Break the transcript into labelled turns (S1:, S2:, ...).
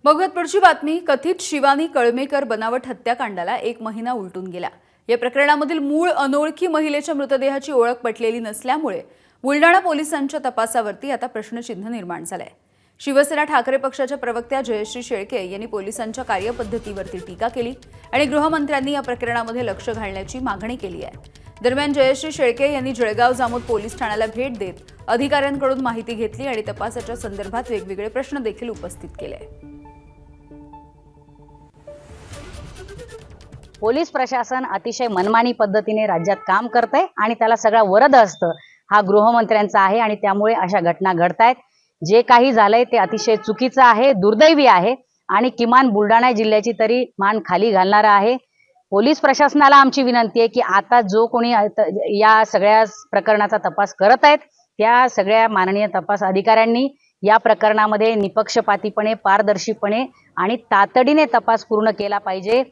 S1: बघत पुढची बातमी. कथित शिवानी कळमेकर बनावट हत्याकांडाला 1 महिना उलटून गेला. या प्रकरणामधील मूळ अनोळखी महिलेच्या मृतदेहाची ओळख पटलेली नसल्यामुळे बुलडाणा पोलिसांच्या तपासावरती आता प्रश्नचिन्ह निर्माण झालंय. शिवसेना ठाकरे पक्षाच्या प्रवक्त्या जयश्री शेळके यांनी पोलिसांच्या कार्यपद्धतीवरती टीका केली आणि गृहमंत्र्यांनी या प्रकरणामध्ये लक्ष घालण्याची मागणी केली आहे. दरम्यान जयश्री शेळके यांनी जळगाव जामोद पोलीस ठाण्याला भेट देत अधिकाऱ्यांकडून माहिती घेतली आणि तपासाच्या संदर्भात वेगवेगळे प्रश्न देखील उपस्थित केले.
S2: पोलीस प्रशासन अतिशय मनमानी पद्धतीने राज्यात काम करतंय आणि त्याला सगळा वरद असतं हा गृहमंत्र्यांचा आहे आणि त्यामुळे अशा घटना घडतायत. जे काही झालंय ते अतिशय चुकीचं आहे, दुर्दैवी आहे आणि किमान बुलडाणा जिल्ह्याची तरी मान खाली घालणारा आहे. पोलीस प्रशासनाला आमची विनंती आहे की आता जो कोणी या सगळ्या प्रकरणाचा तपास करत आहेत त्या सगळ्या माननीय तपास अधिकाऱ्यांनी या प्रकरणामध्ये निपक्षपातीपणे, पारदर्शीपणे आणि तातडीने तपास पूर्ण केला पाहिजे.